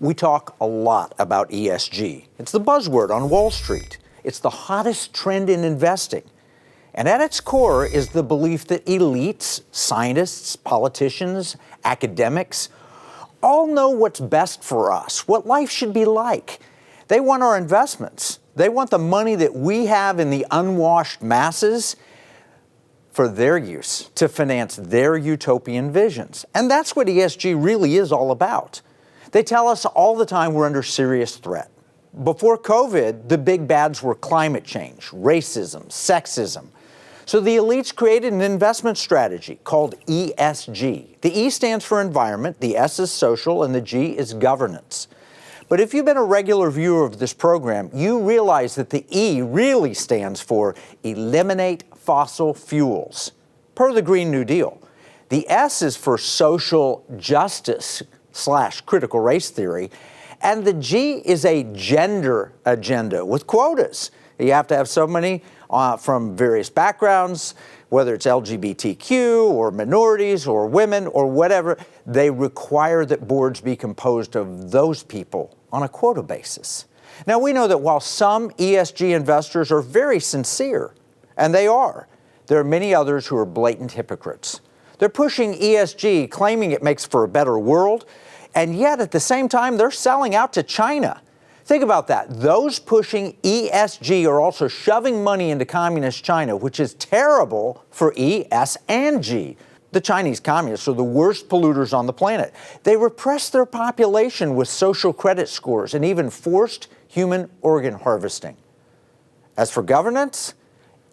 We talk a lot about ESG. It's the buzzword on Wall Street. It's the hottest trend in investing. And at its core is the belief that elites, scientists, politicians, academics, all know what's best for us, what life should be like. They want our investments. They want the money that we have in the unwashed masses for their use, to finance their utopian visions. And that's what ESG really is all about. They tell us all the time we're under serious threat. Before COVID, the big bads were climate change, racism, sexism. So the elites created an investment strategy called ESG. The E stands for environment, the S is social, and the G is governance. But if you've been a regular viewer of this program, you realize that the E really stands for eliminate fossil fuels, per the Green New Deal. The S is for social justice / critical race theory, and the G is a gender agenda with quotas. You have to have so many from various backgrounds, whether it's LGBTQ or minorities or women or whatever. They require that boards be composed of those people on a quota basis. Now, we know that while some ESG investors are very sincere, and they are, there are many others who are blatant hypocrites. They're pushing ESG, claiming it makes for a better world, and yet at the same time, they're selling out to China. Think about that. Those pushing ESG are also shoving money into communist China, which is terrible for E, S, and G. The Chinese communists are the worst polluters on the planet. They repress their population with social credit scores and even forced human organ harvesting. As for governance,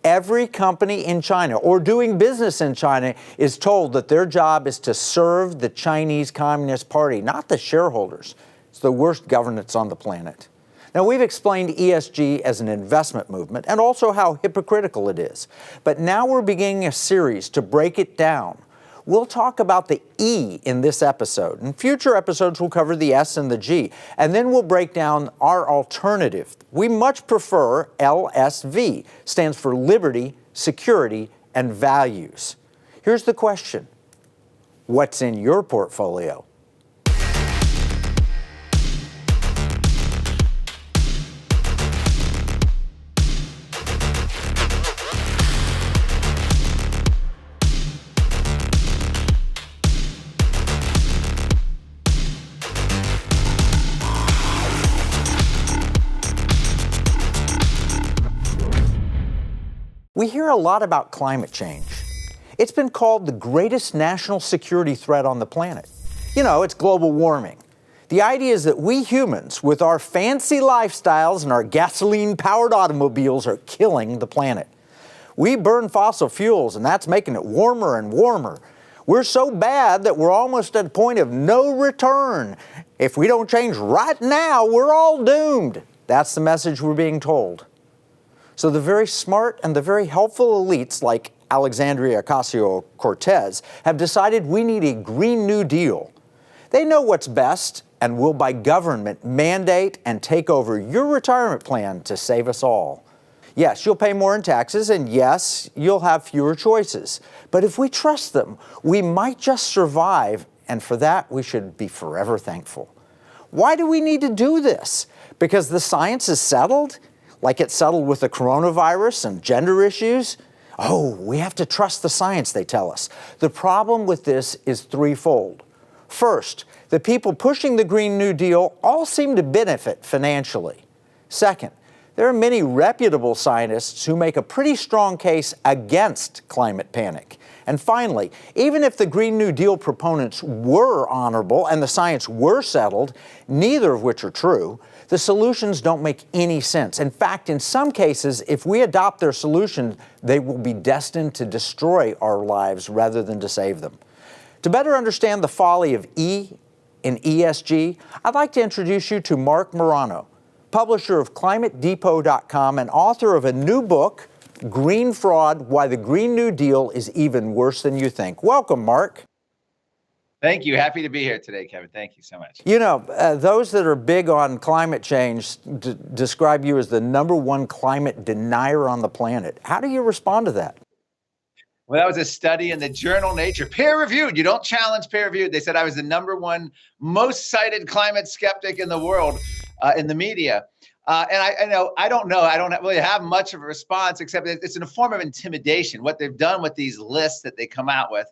every company in China or doing business in China is told that their job is to serve the Chinese Communist Party, not the shareholders. It's the worst governance on the planet. Now, we've explained ESG as an investment movement and also how hypocritical it is. But now we're beginning a series to break it down. We'll talk about the E in this episode. In future episodes, we'll cover the S and the G. And then we'll break down our alternative. We much prefer LSV, stands for liberty, security, and values. Here's the question. What's in your portfolio? We hear a lot about climate change. It's been called the greatest national security threat on the planet. You know, it's global warming. The idea is that we humans, with our fancy lifestyles and our gasoline-powered automobiles, are killing the planet. We burn fossil fuels, and that's making it warmer and warmer. We're so bad that we're almost at a point of no return. If we don't change right now, we're all doomed. That's the message we're being told. So the very smart and the very helpful elites like Alexandria Ocasio-Cortez have decided we need a Green New Deal. They know what's best and will by government mandate and take over your retirement plan to save us all. Yes, you'll pay more in taxes, and yes, you'll have fewer choices. But if we trust them, we might just survive, and for that we should be forever thankful. Why do we need to do this? Because the science is settled? Like it's settled with the coronavirus and gender issues? Oh, we have to trust the science, they tell us. The problem with this is threefold. First, the people pushing the Green New Deal all seem to benefit financially. Second, there are many reputable scientists who make a pretty strong case against climate panic. And finally, even if the Green New Deal proponents were honorable and the science were settled, neither of which are true, the solutions don't make any sense. In fact, in some cases, if we adopt their solution, they will be destined to destroy our lives rather than to save them. To better understand the folly of E in ESG, I'd like to introduce you to Marc Morano, publisher of ClimateDepot.com and author of a new book, Green Fraud: Why the Green New Deal is Even Worse Than You Think. Welcome, Mark. Thank you. Happy to be here today, Kevin. Thank you so much. You know, those that are big on climate change describe you as the #1 climate denier on the planet. How do you respond to that? Well, that was a study in the journal Nature, peer-reviewed. You don't challenge peer-reviewed. They said I was the #1 most cited climate skeptic in the world in the media. And I don't know. I don't really have much of a response, except it's in a form of intimidation. What they've done with these lists that they come out with,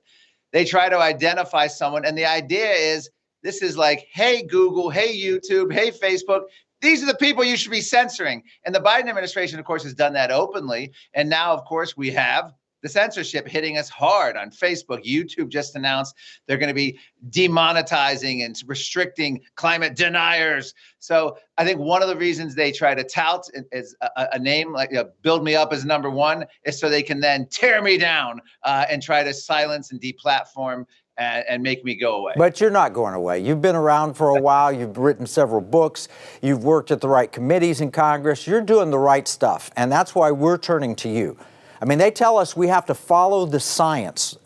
they try to identify someone. And the idea is, this is like, hey, Google, hey, YouTube, hey, Facebook. These are the people you should be censoring. And the Biden administration, of course, has done that openly. And now, of course, we have the censorship hitting us hard on Facebook. YouTube just announced they're going to be demonetizing and restricting climate deniers. So I think one of the reasons they try to tout is a name like build me up as #1 is so they can then tear me down and try to silence and deplatform and make me go away. But you're not going away. You've been around for a while. You've written several books. You've worked at the right committees in Congress. You're doing the right stuff. And that's why we're turning to you. I mean, they tell us we have to follow the science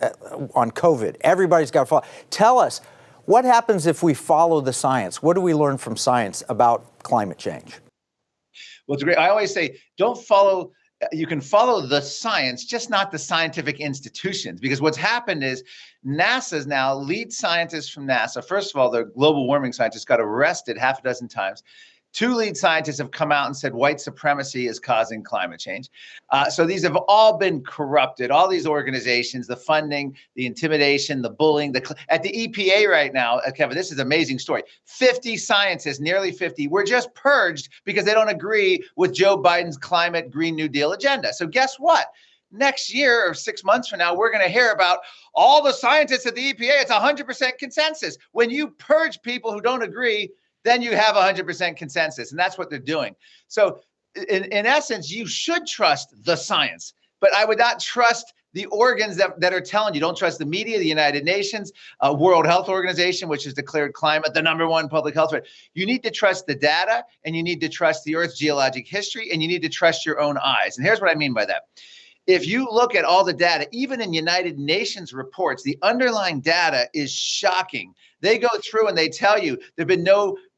on COVID. Everybody's got to follow. Tell us, what happens if we follow the science? What do we learn from science about climate change? Well, it's great. I always say, don't follow. You can follow the science, just not the scientific institutions, because what's happened is NASA's now lead scientists from NASA. First of all, the global warming scientists got arrested half a dozen times. 2 lead scientists have come out and said white supremacy is causing climate change. So these have all been corrupted. All these organizations, the funding, the intimidation, the bullying. At the EPA right now, Kevin, this is an amazing story. 50 scientists, nearly 50, were just purged because they don't agree with Joe Biden's climate Green New Deal agenda. So guess what? Next year or 6 months from now, we're going to hear about all the scientists at the EPA. It's 100% consensus. When you purge people who don't agree, then you have 100% consensus. And that's what they're doing. So in essence, you should trust the science, but I would not trust the organs that are telling you. Don't trust the media, the United Nations, World Health Organization, which has declared climate the #1 public health threat. You need to trust the data, and you need to trust the Earth's geologic history, and you need to trust your own eyes. And here's what I mean by that. If you look at all the data, even in United Nations reports, the underlying data is shocking. They go through and they tell you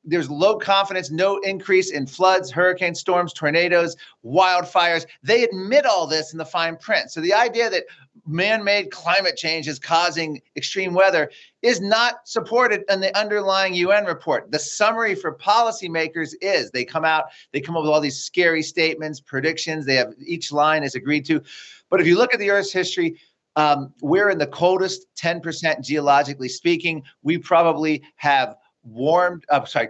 there's low confidence, no increase in floods, hurricane storms, tornadoes, wildfires. They admit all this in the fine print. So the idea that man-made climate change is causing extreme weather is not supported in the underlying UN report. The summary for policymakers is they come up with all these scary statements, predictions. They have each line is agreed to. But if you look at the Earth's history, we're in the coldest 10% geologically speaking. We probably have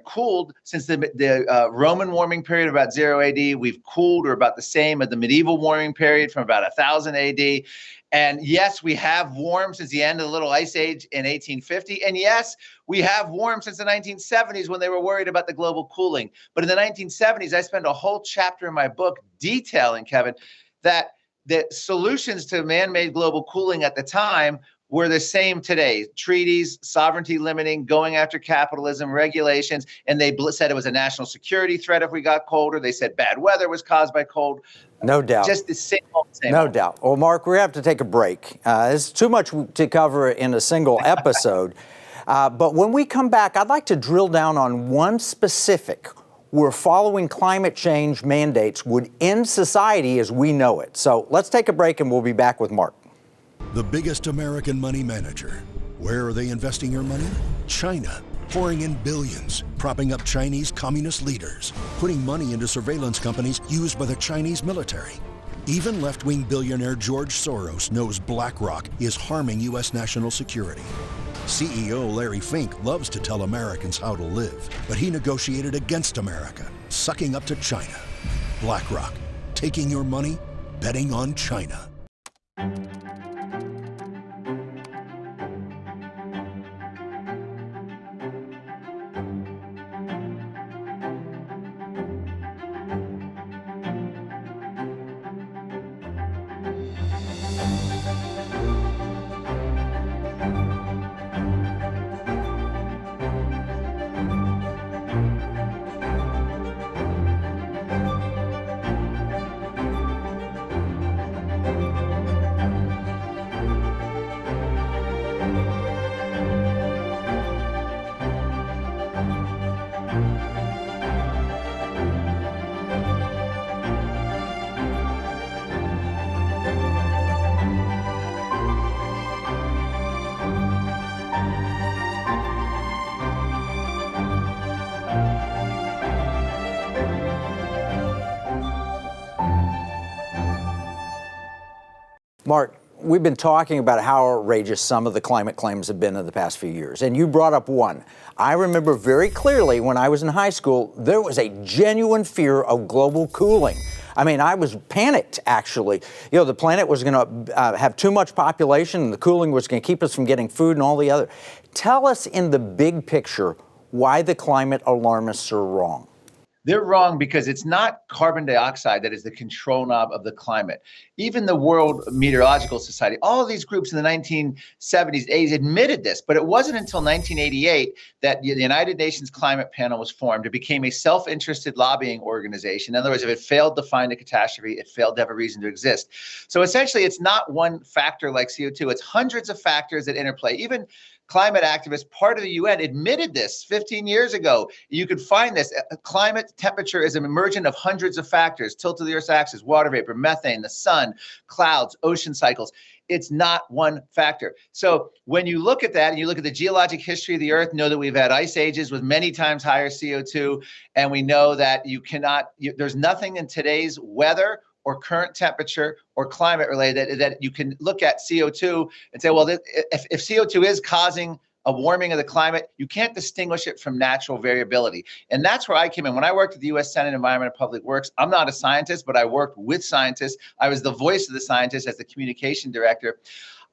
cooled since the Roman warming period about 0 AD. We've cooled or about the same as the medieval warming period from about 1000 AD. And yes, we have warmed since the end of the Little Ice Age in 1850. And yes, we have warmed since the 1970s when they were worried about the global cooling. But in the 1970s, I spent a whole chapter in my book detailing, Kevin, that the solutions to man-made global cooling at the time were the same today. Treaties, sovereignty limiting, going after capitalism, regulations, and they said it was a national security threat if we got colder. They said bad weather was caused by cold. No doubt. Just the same old. No doubt. Well, Mark, we have to take a break. It's too much to cover in a single episode. But when we come back, I'd like to drill down on one specific where following climate change mandates would end society as we know it. So let's take a break and we'll be back with Mark. The biggest American money manager. Where are they investing your money? China, pouring in billions, propping up Chinese communist leaders, putting money into surveillance companies used by the Chinese military. Even left-wing billionaire George Soros knows Blackrock is harming U.S. national security. CEO Larry Fink loves to tell Americans how to live, but he negotiated against America, sucking up to China. Blackrock, taking your money, betting on China. Mark, we've been talking about how outrageous some of the climate claims have been in the past few years, and you brought up one. I remember very clearly when I was in high school, there was a genuine fear of global cooling. I mean, I was panicked, actually. You know, the planet was going to have too much population, and the cooling was going to keep us from getting food and all the other. Tell us in the big picture why the climate alarmists are wrong. They're wrong because it's not carbon dioxide that is the control knob of the climate. Even the World Meteorological Society, all of these groups in the 1970s, 80s admitted this, but it wasn't until 1988 that the United Nations Climate Panel was formed. It became a self-interested lobbying organization. In other words, if it failed to find a catastrophe, it failed to have a reason to exist. So essentially, it's not one factor like CO2. It's hundreds of factors that interplay. Even climate activists, part of the UN, admitted this 15 years ago. You could find this. Climate temperature is an emergent of hundreds of factors: tilt of the Earth's axis, water vapor, methane, the sun, clouds, ocean cycles. It's not one factor. So when you look at that and you look at the geologic history of the Earth, know that we've had ice ages with many times higher CO2. And we know that there's nothing in today's weather or current temperature or climate related that you can look at CO2 and say, well, if CO2 is causing a warming of the climate, you can't distinguish it from natural variability. And that's where I came in. When I worked at the U.S. Senate Environment and Public Works, I'm not a scientist, but I worked with scientists. I was the voice of the scientists as the communication director.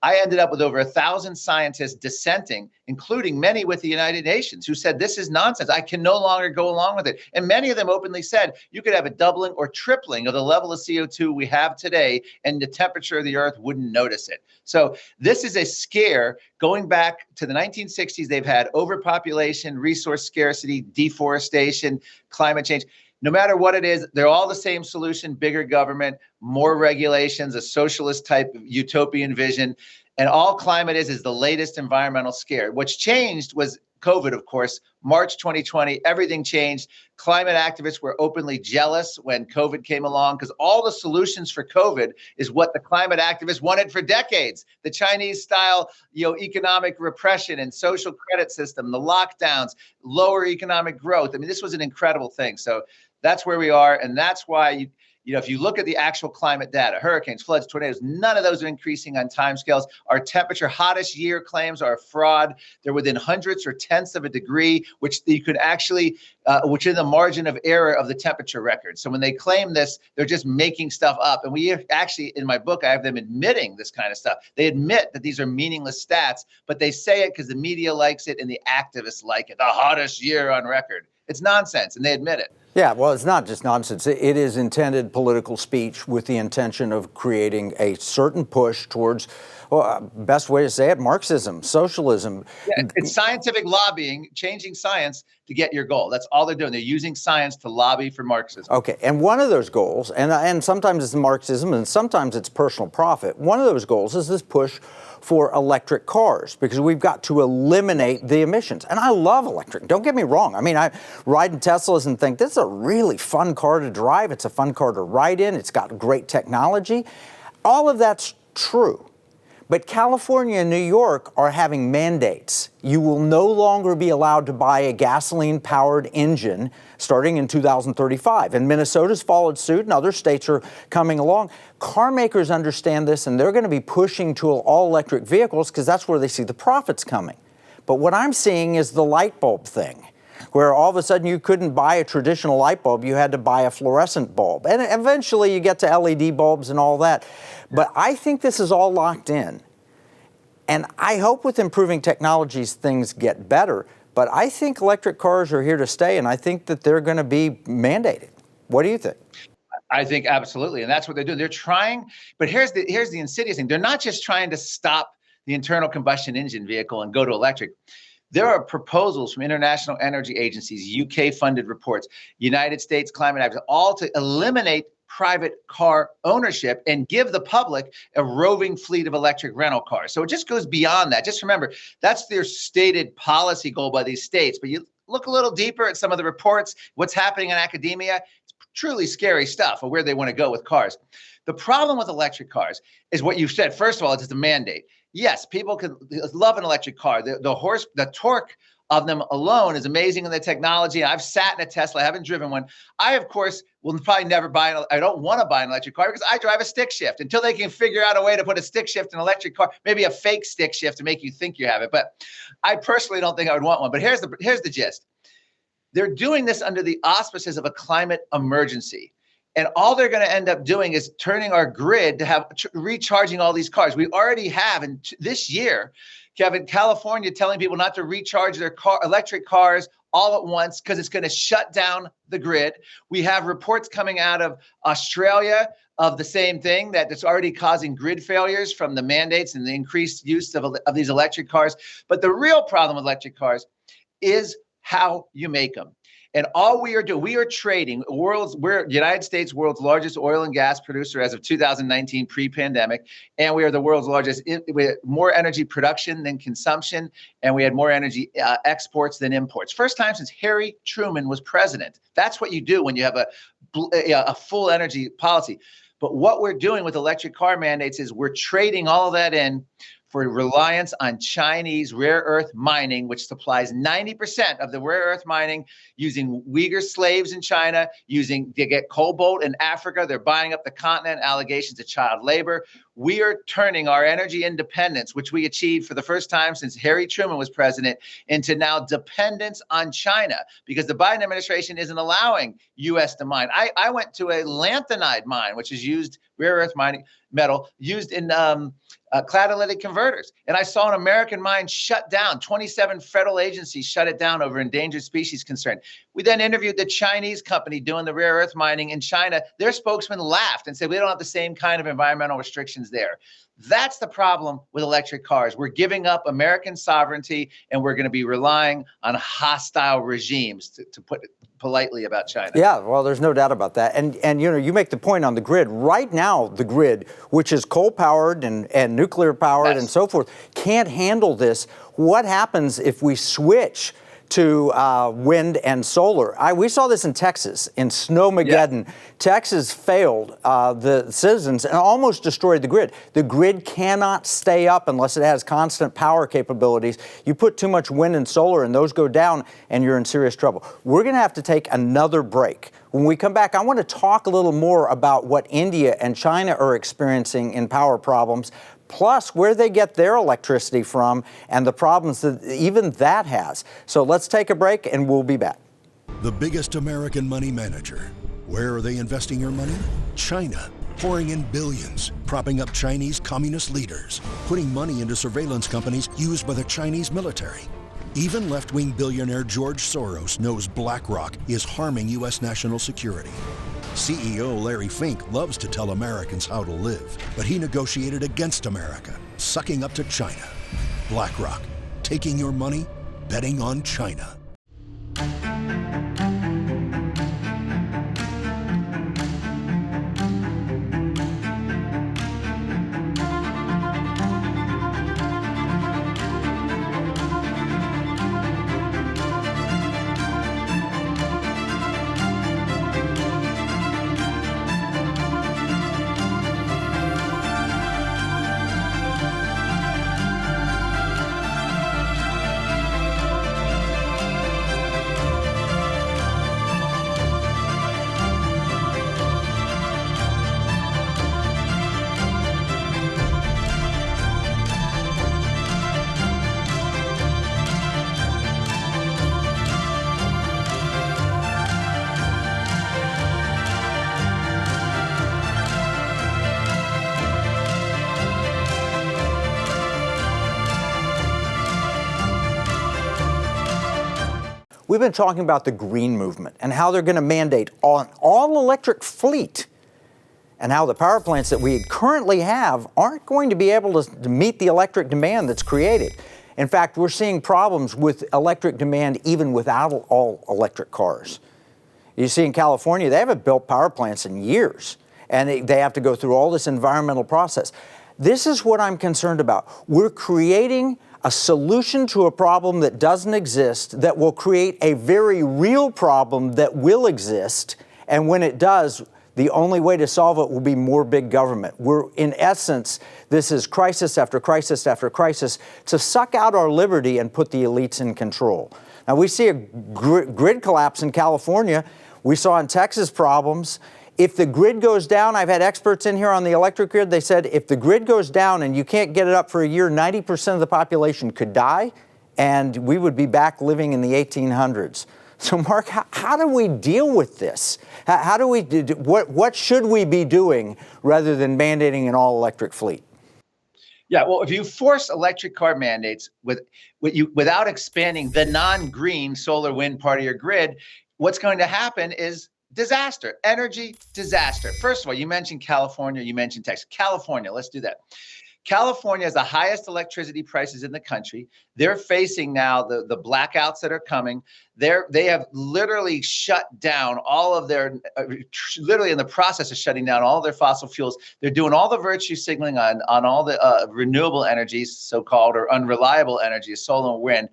I ended up with over 1,000 scientists dissenting, including many with the United Nations, who said, this is nonsense. I can no longer go along with it. And many of them openly said, you could have a doubling or tripling of the level of CO2 we have today, and the temperature of the Earth wouldn't notice it. So this is a scare going back to the 1960s. They've had overpopulation, resource scarcity, deforestation, climate change. No matter what it is, they're all the same solution: bigger government, more regulations, a socialist type of utopian vision. And all climate is the latest environmental scare. What's changed was COVID, of course. March 2020, everything changed. Climate activists were openly jealous when COVID came along, because all the solutions for COVID is what the climate activists wanted for decades. The Chinese style, economic repression and social credit system, the lockdowns, lower economic growth. I mean, this was an incredible thing. So that's where we are. And that's why if you look at the actual climate data, hurricanes, floods, tornadoes, none of those are increasing on timescales. Our temperature hottest year claims are a fraud. They're within hundredths or tenths of a degree, which you could actually, which is the margin of error of the temperature record. So when they claim this, they're just making stuff up. And we actually, in my book, I have them admitting this kind of stuff. They admit that these are meaningless stats, but they say it because the media likes it and the activists like it. The hottest year on record. It's nonsense, and they admit it. Yeah, well, it's not just nonsense. It is intended political speech with the intention of creating a certain push towards, best way to say it, Marxism, socialism. Yeah, it's scientific lobbying, changing science to get your goal. That's all they're doing. They're using science to lobby for Marxism. Okay, and one of those goals, and sometimes it's Marxism and sometimes it's personal profit, one of those goals is this push for electric cars, because we've got to eliminate the emissions. And I love electric, don't get me wrong. I mean, I ride in Teslas and think this is a really fun car to drive. It's a fun car to ride in. It's got great technology. All of that's true. But California and New York are having mandates. You will no longer be allowed to buy a gasoline-powered engine starting in 2035. And Minnesota's followed suit, and other states are coming along. Car makers understand this, and they're going to be pushing to all-electric vehicles because that's where they see the profits coming. But what I'm seeing is the light bulb thing, where all of a sudden you couldn't buy a traditional light bulb, you had to buy a fluorescent bulb. And eventually you get to LED bulbs and all that. But I think this is all locked in. And I hope with improving technologies, things get better. But I think electric cars are here to stay, and I think that they're going to be mandated. What do you think? I think absolutely. And that's what they're doing. They're trying, but here's the insidious thing. They're not just trying to stop the internal combustion engine vehicle and go to electric. There are proposals from international energy agencies, UK-funded reports, United States climate activists, all to eliminate private car ownership and give the public a roving fleet of electric rental cars. So it just goes beyond that. Just remember, that's their stated policy goal by these states. But you look a little deeper at some of the reports, what's happening in academia, it's truly scary stuff of where they want to go with cars. The problem with electric cars is what you've said. First of all, it's just a mandate. Yes, people can love an electric car. The torque of them alone is amazing in the technology. I've sat in a Tesla, I haven't driven one. I, of course, will probably never buy I don't want to buy an electric car because I drive a stick shift until they can figure out a way to put a stick shift in an electric car, maybe a fake stick shift to make you think you have it. But I personally don't think I would want one. But here's the gist. They're doing this under the auspices of a climate emergency. And all they're going to end up doing is turning our grid to have recharging all these cars. We already have, and this year, Kevin, California telling people not to recharge their electric cars all at once because it's going to shut down the grid. We have reports coming out of Australia of the same thing, that it's already causing grid failures from the mandates and the increased use of these electric cars. But the real problem with electric cars is how you make them. And all we are doing, we are trading we're United States world's largest oil and gas producer as of 2019 pre-pandemic. And we are the world's largest, we had more energy production than consumption. And we had more energy exports than imports. First time since Harry Truman was president. That's what you do when you have a full energy policy. But what we're doing with electric car mandates is we're trading all of that in for reliance on Chinese rare earth mining, which supplies 90% of the rare earth mining, using Uyghur slaves in China, they get cobalt in Africa. They're buying up the continent, allegations of child labor. We are turning our energy independence, which we achieved for the first time since Harry Truman was president, into now dependence on China, because the Biden administration isn't allowing U.S. to mine. I went to a lanthanide mine, which is used, rare earth mining metal, used in catalytic converters. And I saw an American mine shut down. 27 federal agencies shut it down over endangered species concern. We then interviewed the Chinese company doing the rare earth mining in China. Their spokesman laughed and said, we don't have the same kind of environmental restrictions there. That's the problem with electric cars. We're giving up American sovereignty, and we're going to be relying on hostile regimes, to put it politely, about China. Yeah, well, there's no doubt about that. And you make the point on the grid. Right now, the grid, which is coal-powered and nuclear-powered and so forth, can't handle this. What happens if we switch to wind and solar? We saw this in Texas, in Snowmageddon. Yeah. Texas failed the citizens and almost destroyed the grid. The grid cannot stay up unless it has constant power capabilities. You put too much wind and solar and those go down and you're in serious trouble. We're going to have to take another break. When we come back, I want to talk a little more about what India and China are experiencing in power problems, plus where they get their electricity from and the problems that even that has. So let's take a break and we'll be back. The biggest American money manager. Where are they investing your money? China, pouring in billions, propping up Chinese communist leaders, putting money into surveillance companies used by the Chinese military. Even left-wing billionaire George Soros knows Blackrock is harming U.S. national security. CEO Larry Fink loves to tell Americans how to live, but he negotiated against America, sucking up to China. Blackrock, taking your money, betting on China. We've been talking about the green movement and how they're going to mandate an all-electric fleet, and how the power plants that we currently have aren't going to be able to meet the electric demand that's created. In fact, we're seeing problems with electric demand even without all electric cars. You see in California, they haven't built power plants in years, and they have to go through all this environmental process. This is what I'm concerned about. We're creating a solution to a problem that doesn't exist, that will create a very real problem that will exist. And when it does, the only way to solve it will be more big government. In essence, this is crisis after crisis after crisis to suck out our liberty and put the elites in control. Now, we see a grid collapse in California. We saw in Texas problems. If the grid goes down, I've had experts in here on the electric grid, they said if the grid goes down and you can't get it up for a year, 90% of the population could die, and we would be back living in the 1800s. So, Mark, how do we deal with this? How do we what should we be doing rather than mandating an all-electric fleet? Yeah, well, if you force electric car mandates without expanding the non-green solar wind part of your grid, what's going to happen is disaster, energy disaster. First of all, you mentioned California, you mentioned Texas. California, let's do that. California has the highest electricity prices in the country. They're facing now the blackouts that are coming. They have literally shut down all of their, literally in the process of shutting down all their fossil fuels. They're doing all the virtue signaling on all the renewable energies, so-called, or unreliable energies, solar and wind.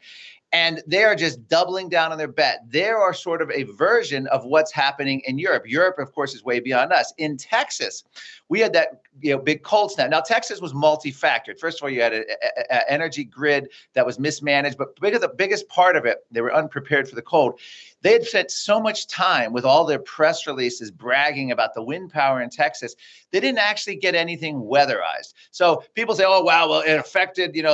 And they are just doubling down on their bet. They are sort of a version of what's happening in Europe. Europe, of course, is way beyond us. In Texas, we had that big cold snap. Now, Texas was multi-factored. First of all, you had an energy grid that was mismanaged, but the biggest part of it, they were unprepared for the cold. They had spent so much time with all their press releases bragging about the wind power in Texas. They didn't actually get anything weatherized. So people say, "Oh, wow, well, it affected, the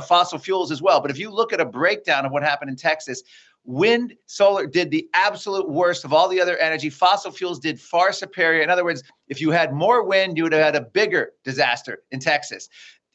fossil fuels as well." But if you look at a breakdown of what happened in Texas, wind, solar did the absolute worst of all the other energy. Fossil fuels did far superior. In other words, if you had more wind, you would have had a bigger disaster in Texas.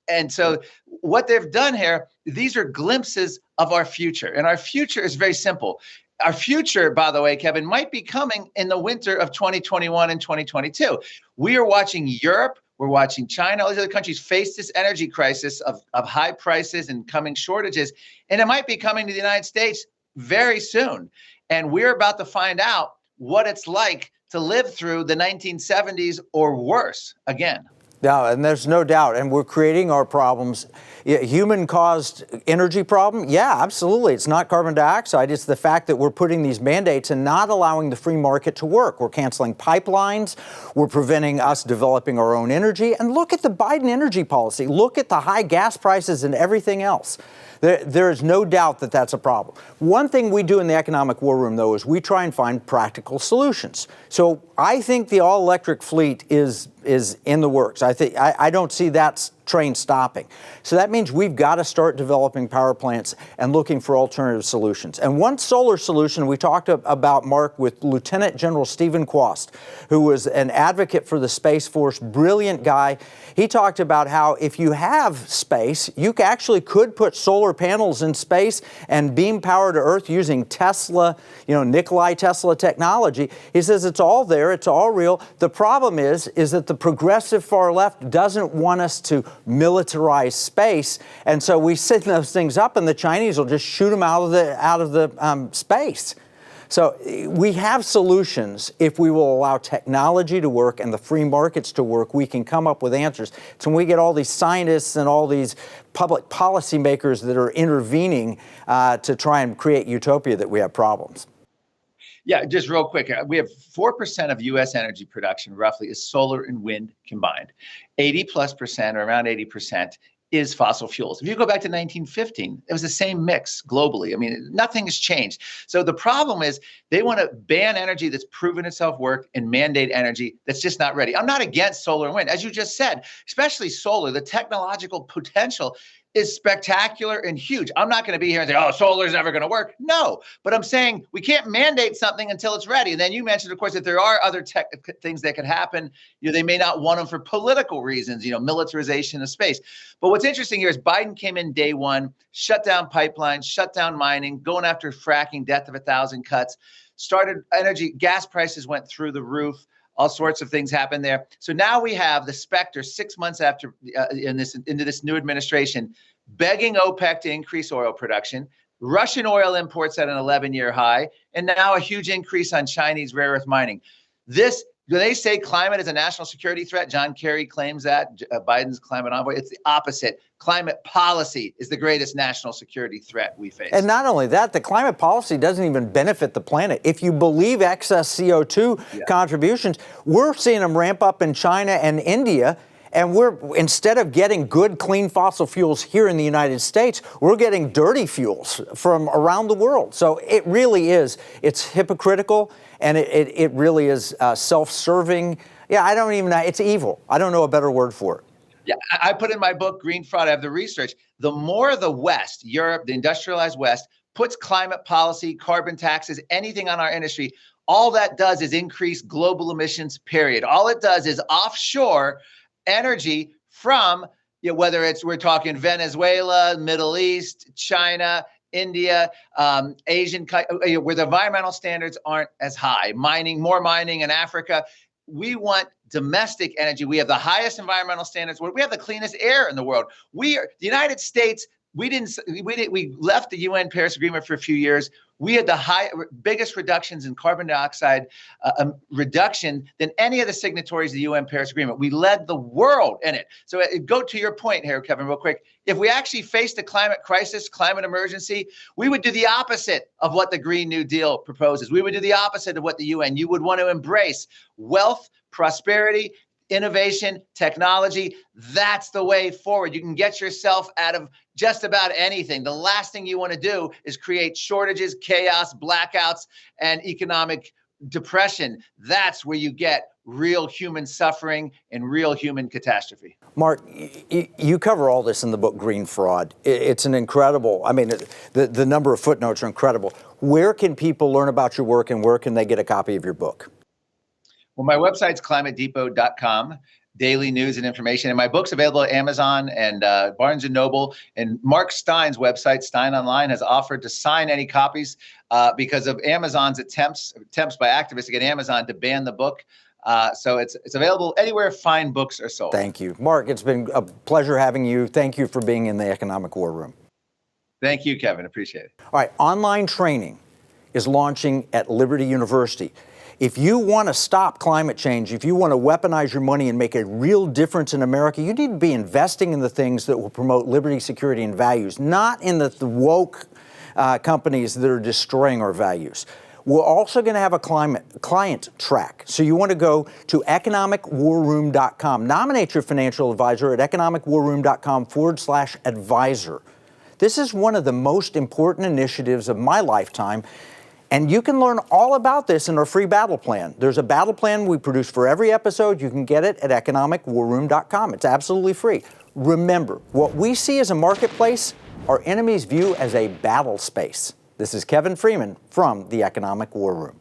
And so what they've done here, these are glimpses of our future. And our future is very simple. Our future, by the way, Kevin, might be coming in the winter of 2021 and 2022. We are watching Europe. We're watching China. All these other countries face this energy crisis of high prices and coming shortages. And it might be coming to the United States very soon. And we're about to find out what it's like to live through the 1970s or worse again. Yeah, and there's no doubt. And we're creating our problems. Human-caused energy problem? Yeah, absolutely. It's not carbon dioxide. It's the fact that we're putting these mandates and not allowing the free market to work. We're canceling pipelines. We're preventing us developing our own energy. And look at the Biden energy policy. Look at the high gas prices and everything else. There is no doubt that that's a problem. One thing we do in the economic war room, though, is we try and find practical solutions. So I think the all-electric fleet is in the works. I don't see that train stopping. So that means we've got to start developing power plants and looking for alternative solutions. And one solar solution we talked about, Mark, with Lieutenant General Stephen Quast, who was an advocate for the Space Force, brilliant guy. He talked about how if you have space, you actually could put solar panels in space and beam power to Earth using Tesla, Nikolai Tesla technology. He says it's all there, it's all real. The problem is that the progressive far left doesn't want us to militarize space, and so we send those things up, and the Chinese will just shoot them out of the space. So we have solutions if we will allow technology to work and the free markets to work. We can come up with answers. So when we get all these scientists and all these public policymakers that are intervening to try and create utopia, that we have problems. Yeah, just real quick. We have 4% of U.S. energy production, roughly, is solar and wind combined. 80+%, or around 80%, is fossil fuels. If you go back to 1915, it was the same mix globally. I mean, nothing has changed. So the problem is they want to ban energy that's proven itself work and mandate energy that's just not ready. I'm not against solar and wind. As you just said, especially solar, the technological potential is spectacular and huge. I'm not going to be here and say, "Oh, solar is never going to work." No, but I'm saying we can't mandate something until it's ready. And then you mentioned, of course, that there are other tech things that could happen. They may not want them for political reasons, militarization of space. But what's interesting here is Biden came in day one, shut down pipelines, shut down mining, going after fracking, death of 1,000 cuts, started energy, gas prices went through the roof. All sorts of things happened there. So now we have the specter 6 months after into this new administration begging OPEC to increase oil production, Russian oil imports at an 11-year high, and now a huge increase on Chinese rare earth mining. When they say climate is a national security threat, John Kerry claims that, Biden's climate envoy, it's the opposite. Climate policy is the greatest national security threat we face. And not only that, the climate policy doesn't even benefit the planet. If you believe excess CO2 contributions, we're seeing them ramp up in China and India. And instead of getting good, clean fossil fuels here in the United States, we're getting dirty fuels from around the world. So it really is, it's hypocritical, and it really is self-serving. Yeah, I don't even know, it's evil. I don't know a better word for it. Yeah, I put in my book, Green Fraud, I have the research. The more the West, Europe, the industrialized West, puts climate policy, carbon taxes, anything on our industry, all that does is increase global emissions, period. All it does is offshore energy from, whether we're talking Venezuela, Middle East, China, India, Asian, where the environmental standards aren't as high. More mining in Africa. We want domestic energy. We have the highest environmental standards. We have the cleanest air in the world. The United States. We left the UN Paris Agreement for a few years. We had the biggest reductions in carbon dioxide reduction than any of the signatories of the UN Paris Agreement. We led the world in it. So go to your point here, Kevin, real quick. If we actually faced a climate crisis, climate emergency, we would do the opposite of what the Green New Deal proposes. We would do the opposite of what the UN. You would want to embrace wealth, prosperity, innovation, technology. That's the way forward. You can get yourself out of just about anything. The last thing you want to do is create shortages, chaos, blackouts, and economic depression. That's where you get real human suffering and real human catastrophe. Mark, you cover all this in the book Green Fraud. It's an incredible, the number of footnotes are incredible. Where can people learn about your work, and where can they get a copy of your book? Well, my website's climatedepot.com, daily news and information. And my book's available at Amazon and Barnes & Noble. And Mark Stein's website, Stein Online, has offered to sign any copies because of Amazon's attempts by activists to get Amazon to ban the book. So it's available anywhere fine books are sold. Thank you. Mark, it's been a pleasure having you. Thank you for being in the Economic War Room. Thank you, Kevin. Appreciate it. All right. Online training is launching at Liberty University. If you want to stop climate change, if you want to weaponize your money and make a real difference in America, you need to be investing in the things that will promote liberty, security, and values, not in the woke companies that are destroying our values. We're also going to have a client track. So you want to go to economicwarroom.com. Nominate your financial advisor at economicwarroom.com/advisor. This is one of the most important initiatives of my lifetime. And you can learn all about this in our free battle plan. There's a battle plan we produce for every episode. You can get it at economicwarroom.com. It's absolutely free. Remember, what we see as a marketplace, our enemies view as a battle space. This is Kevin Freeman from the Economic War Room.